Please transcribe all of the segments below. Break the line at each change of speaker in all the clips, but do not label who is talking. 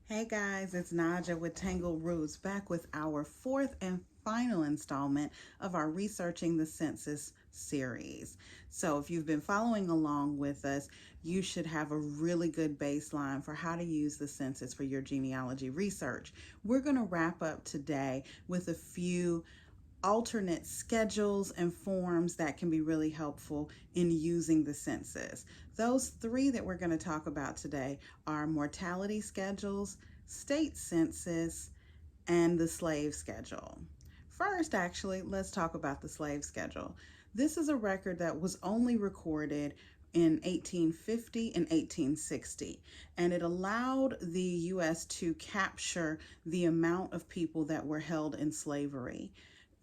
Hey guys, it's Naja with Tangled Roots, back with our fourth and final installment of our Researching the Census series. So, if you've been following along with us, you should have a really good baseline for how to use the census for your genealogy research. We're going to wrap up today with a few alternate schedules and forms that can be really helpful in using the census. Those three that we're going to talk about today are mortality schedules, state census, and the slave schedule. First, actually, let's talk about the slave schedule. This is a record that was only recorded in 1850 and 1860, and it allowed the U.S. to capture the amount of people that were held in slavery.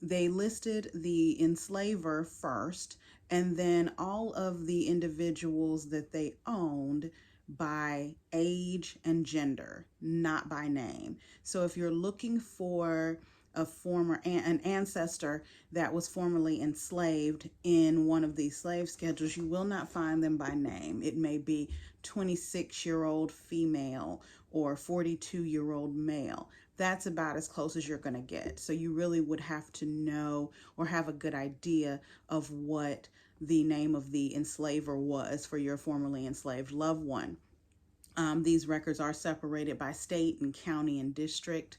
They listed the enslaver first, and then all of the individuals that they owned by age and gender, not by name. So if you're looking for an ancestor that was formerly enslaved in one of these slave schedules, you will not find them by name. It may be 26-year-old female or 42-year-old male. That's about as close as you're going to get. So you really would have to know or have a good idea of what the name of the enslaver was for your formerly enslaved loved one. These records are separated by state and county and district,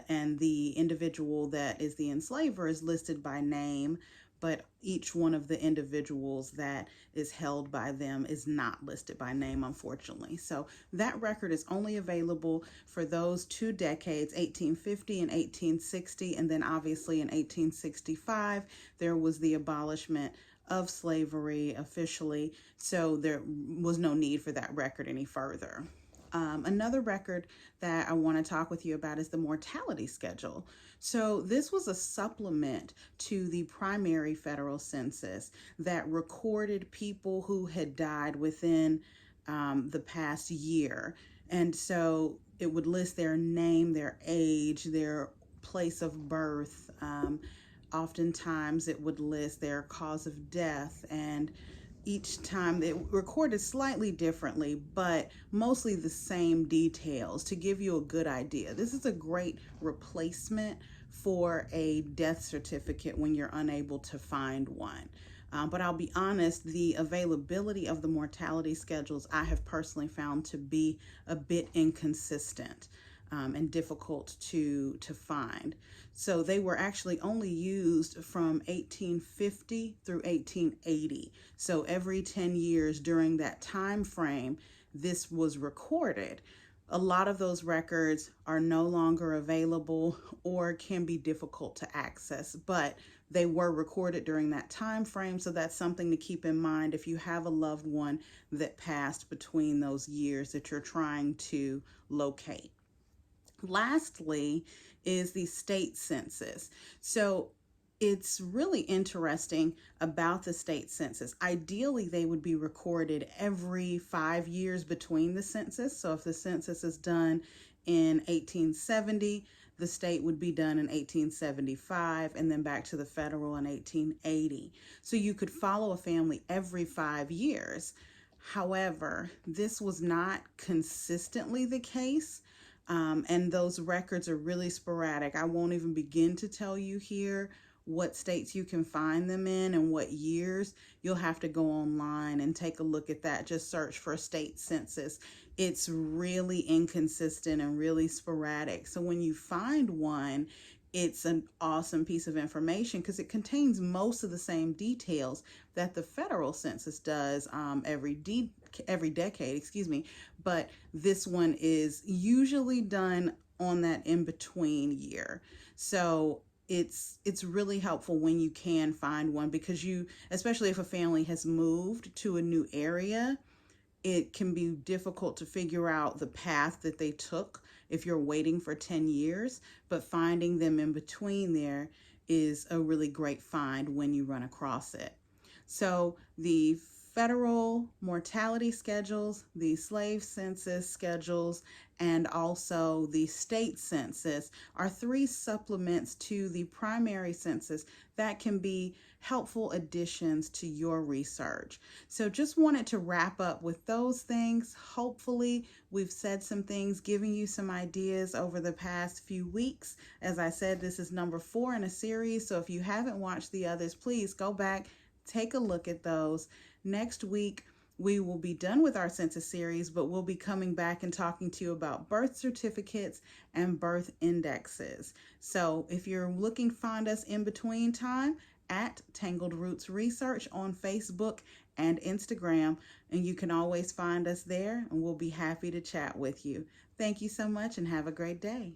and the individual that is the enslaver is listed by name, but each one of the individuals that is held by them is not listed by name, unfortunately. So that record is only available for those 2 decades, 1850 and 1860, and then obviously in 1865 there was the abolishment of slavery officially, so there was no need for that record any further. Another record that I want to talk with you about is the mortality schedule. So this was a supplement to the primary federal census that recorded people who had died within the past year. And so it would list their name, their age, their place of birth. Oftentimes it would list their cause of death, and each time it recorded slightly differently, but mostly the same details to give you a good idea. This is a great replacement for a death certificate when you're unable to find one. But I'll be honest, the availability of the mortality schedules I have personally found to be a bit inconsistent and difficult to find. So they were actually only used from 1850 through 1880. So every 10 years during that time frame, this was recorded. A lot of those records are no longer available or can be difficult to access, but they were recorded during that time frame, so that's something to keep in mind if you have a loved one that passed between those years that you're trying to locate. Lastly is the state census. So it's really interesting about the state census. Ideally, they would be recorded every 5 years between the census. So if the census is done in 1870, the state would be done in 1875, and then back to the federal in 1880. So you could follow a family every 5 years. However, this was not consistently the case. And those records are really sporadic. I won't even begin to tell you here what states you can find them in and what years. You'll have to go online and take a look at that. Just search for state census. It's really inconsistent and really sporadic. So when you find one, it's an awesome piece of information because it contains most of the same details that the federal census does every decade, but this one is usually done on that in-between year. So it's really helpful when you can find one because especially if a family has moved to a new area, it can be difficult to figure out the path that they took if you're waiting for 10 years, but finding them in between there is a really great find when you run across it. So the federal mortality schedules, the slave census schedules, and also the state census are three supplements to the primary census that can be helpful additions to your research. So just wanted to wrap up with those things. Hopefully we've said some things, giving you some ideas over the past few weeks. As I said, this is number 4 in a series, so if you haven't watched the others, please go back, take a look at those. Next week, we will be done with our census series, but we'll be coming back and talking to you about birth certificates and birth indexes. So if you're looking, find us in between time at Tangled Roots Research on Facebook and Instagram, and you can always find us there, and we'll be happy to chat with you. Thank you so much and have a great day.